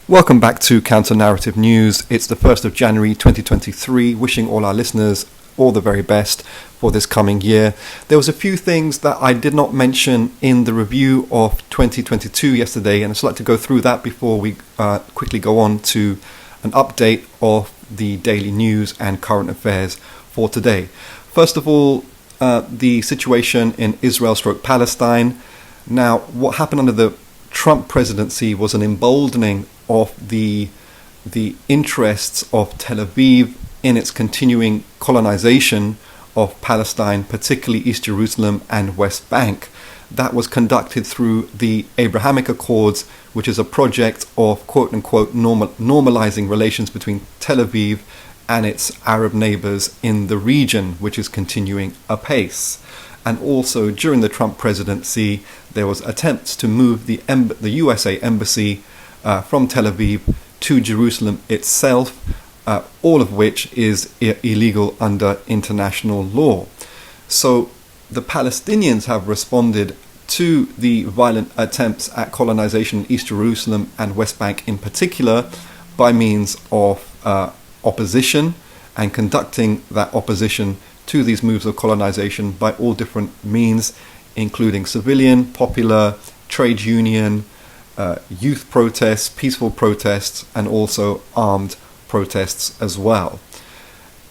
Welcome back to Counter Narrative News. It's the 1st of January 2023, wishing all our listeners all the very best for this coming year. There was a few things that I did not mention in the review of 2022 yesterday, and I'd just like to go through that before we quickly go on to an update of the daily news and current affairs for today. First of all, the situation in Israel/Palestine. Now, what happened under the Trump presidency was an emboldening of the interests of Tel Aviv in its continuing colonization of Palestine, particularly East Jerusalem and West Bank. That was conducted through the Abrahamic Accords, which is a project of quote-unquote normalizing relations between Tel Aviv and its Arab neighbors in the region, which is continuing apace. And also during the Trump presidency, there was attempts to move the USA embassy from Tel Aviv to Jerusalem itself, all of which is illegal under international law. So the Palestinians have responded to the violent attempts at colonization in East Jerusalem and West Bank in particular by means of opposition and conducting that opposition to these moves of colonization by all different means, including civilian, popular, trade union, youth protests, peaceful protests, and also armed protests as well.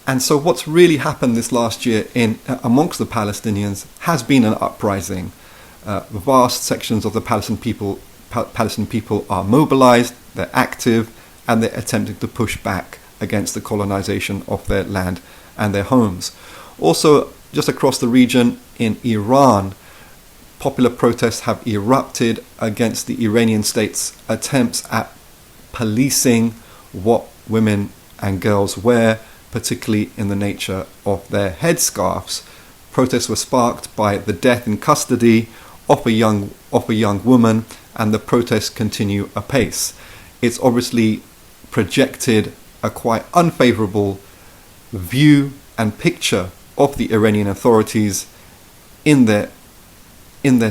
And so what's really happened this last year amongst the Palestinians has been an uprising. Vast sections of the Palestinian people are mobilized, they're active, and they're attempting to push back against the colonization of their land and their homes. Also, just across the region in Iran, popular protests have erupted against the Iranian state's attempts at policing what women and girls wear, particularly in the nature of their headscarves. Protests were sparked by the death in custody of a young woman, and the protests continue apace. It's obviously projected a quite unfavorable view and picture of the Iranian authorities in their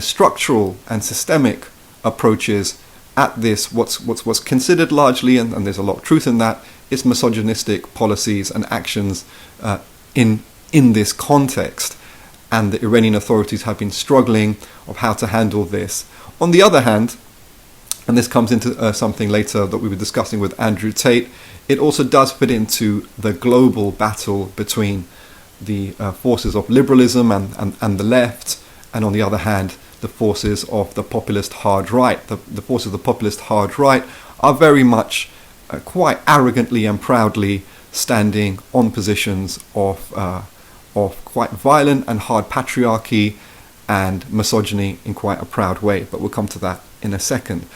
structural and systemic approaches at this what's considered largely, and there's a lot of truth in that, is misogynistic policies and actions in this context. And the Iranian authorities have been struggling of how to handle this. On the other hand, and this comes into something later that we were discussing with Andrew Tate, it also does fit into the global battle between the forces of liberalism and the left, and on the other hand, the forces of the populist hard right. The forces of the populist hard right are very much quite arrogantly and proudly standing on positions of quite violent and hard patriarchy and misogyny in quite a proud way, but we'll come to that in a second.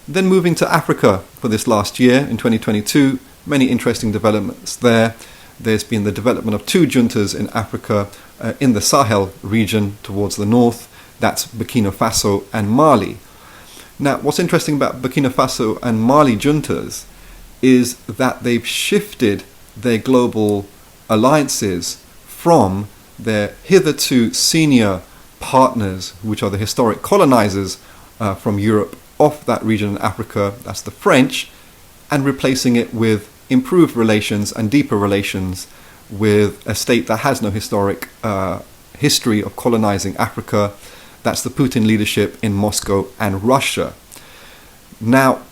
Then moving to Africa for this last year, in 2022, many interesting developments there. There's been the development of two juntas in Africa, in the Sahel region towards the north. That's Burkino Faso and Mali. Now, what's interesting about Burkina Faso and Mali juntas is that they've shifted their global alliances from their hitherto senior partners, which are the historic colonizers from Europe of that region in Africa, that's the French, and replacing it with improved relations and deeper relations with a state that has no historic history of colonizing Africa. That's the Putin leadership in Moscow and Russia. Now,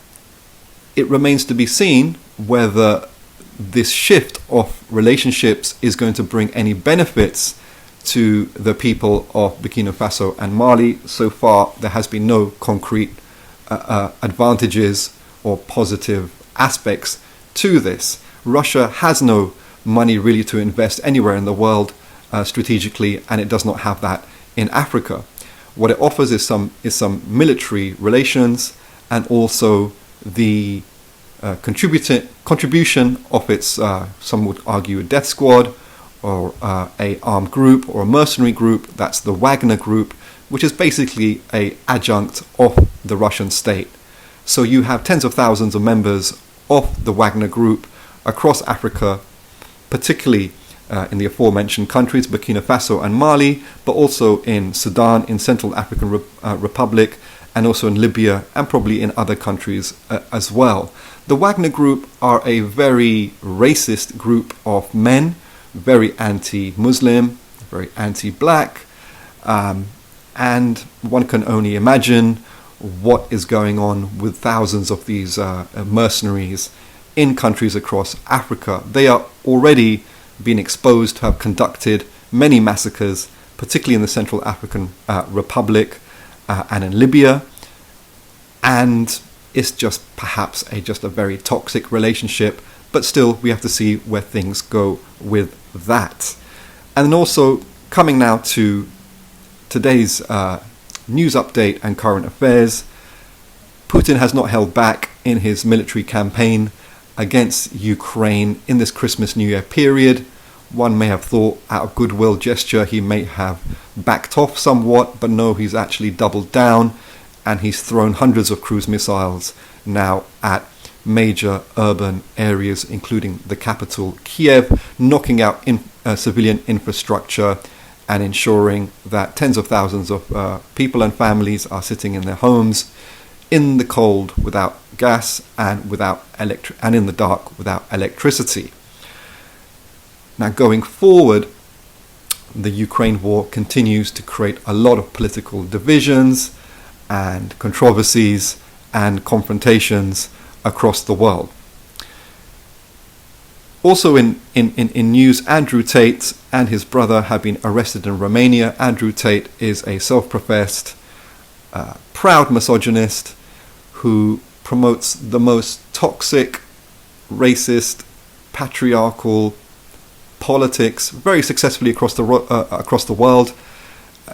it remains to be seen whether this shift of relationships is going to bring any benefits to the people of Burkina Faso and Mali. So far, there has been no concrete advantages or positive aspects to this. Russia has no money really to invest anywhere in the world strategically, and it does not have that in Africa. What it offers is some military relations, and also the contribution of its, some would argue, a death squad, or a armed group, or a mercenary group. That's the Wagner group, which is basically a adjunct of the Russian state. So you have tens of thousands of members of the Wagner group across Africa, particularly in the aforementioned countries, Burkina Faso and Mali, but also in Sudan, in Central African Republic, and also in Libya and probably in other countries as well. The Wagner Group are a very racist group of men, very anti-Muslim, very anti-black, and one can only imagine what is going on with thousands of these mercenaries in countries across Africa. They are already being exposed to have conducted many massacres, particularly in the Central African Republic and in Libya, and it's just perhaps just a very toxic relationship, but still we have to see where things go with that. And also, coming now to today's news update and current affairs, Putin has not held back in his military campaign against Ukraine in this Christmas New Year period. One may have thought out of goodwill gesture he may have backed off somewhat, but no, he's actually doubled down, and he's thrown hundreds of cruise missiles now at major urban areas, including the capital, Kiev, knocking out civilian infrastructure and ensuring that tens of thousands of people and families are sitting in their homes in the cold without gas and and in the dark without electricity. Now, going forward, the Ukraine war continues to create a lot of political divisions and controversies and confrontations across the world. Also in news, Andrew Tate and his brother have been arrested in Romania. Andrew Tate is a self-professed proud misogynist who promotes the most toxic, racist, patriarchal politics very successfully across the world.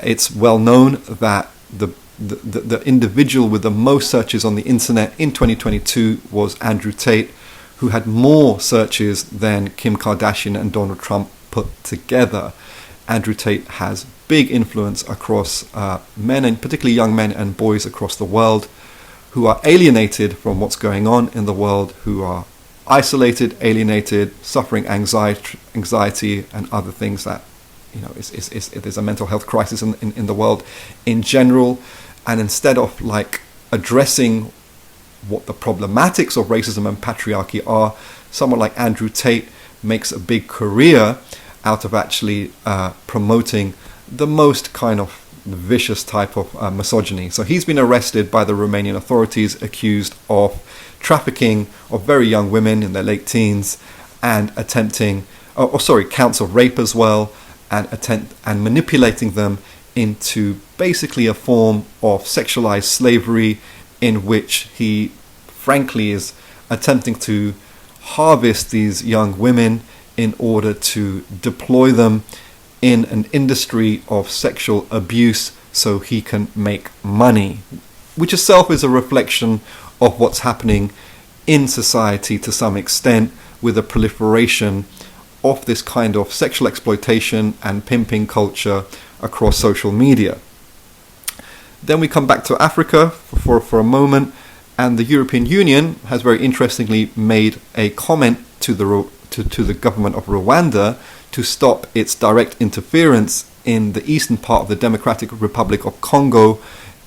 It's well known that the individual with the most searches on the internet in 2022 was Andrew Tate, who had more searches than Kim Kardashian and Donald Trump put together. Andrew Tate has big influence across men, and particularly young men and boys across the world, who are alienated from what's going on in the world, who are isolated, alienated, suffering anxiety and other things that, there's a mental health crisis in the world in general. And instead of addressing what the problematics of racism and patriarchy are, someone like Andrew Tate makes a big career out of actually promoting the most kind of vicious type of misogyny. So he's been arrested by the Romanian authorities, accused of trafficking of very young women in their late teens and counts of rape as well, and manipulating them into basically a form of sexualized slavery, in which he frankly is attempting to harvest these young women in order to deploy them in an industry of sexual abuse so he can make money, which itself is a reflection of what's happening in society to some extent, with a proliferation of this kind of sexual exploitation and pimping culture across social media. Then we come back to Africa for a moment, and the European Union has very interestingly made a comment to the government of Rwanda to stop its direct interference in the eastern part of the Democratic Republic of Congo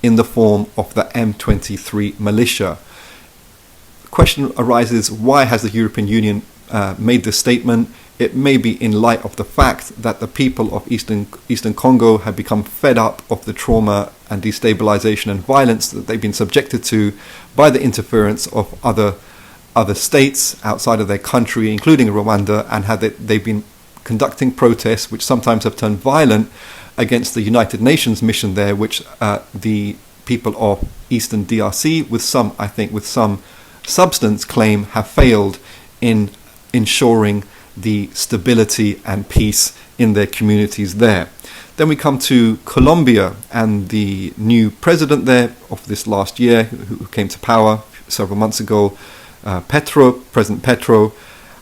in the form of the M23 militia. The question arises, why has the European Union made this statement? It may be in light of the fact that the people of Eastern Congo have become fed up of the trauma and destabilization and violence that they've been subjected to by the interference of other states outside of their country, including Rwanda, and they've been conducting protests which sometimes have turned violent against the United Nations mission there, which the people of Eastern DRC, with some substance, claim have failed in ensuring the stability and peace in their communities there. Then we come to Colombia, and the new president there of this last year, who came to power several months ago, President Petro,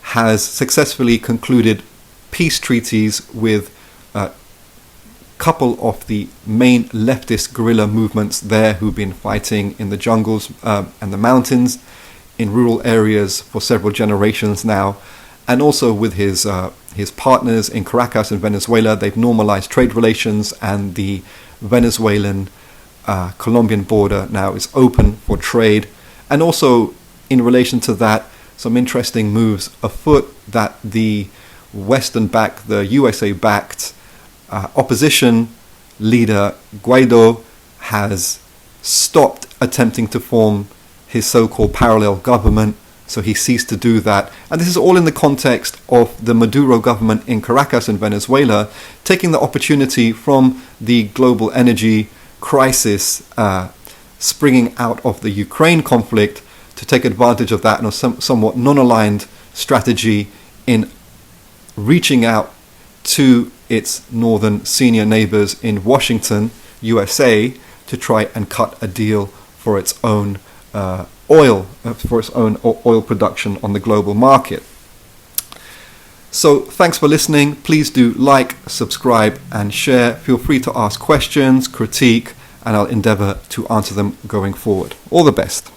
has successfully concluded peace treaties with a couple of the main leftist guerrilla movements there, who've been fighting in the jungles and the mountains in rural areas for several generations now. And also with his partners in Caracas and Venezuela, they've normalized trade relations, and the Venezuelan Colombian border now is open for trade. And also, in relation to that, some interesting moves afoot that the Western-backed, the USA-backed opposition leader Guaido has stopped attempting to form his so-called parallel government, so he ceased to do that. And this is all in the context of the Maduro government in Caracas in Venezuela taking the opportunity from the global energy crisis springing out of the Ukraine conflict to take advantage of that in a somewhat non-aligned strategy in reaching out to its northern senior neighbors in Washington, USA, to try and cut a deal for its own oil production on the global market. So thanks for listening. Please do like, subscribe, and share. Feel free to ask questions, critique, and I'll endeavor to answer them going forward. All the best.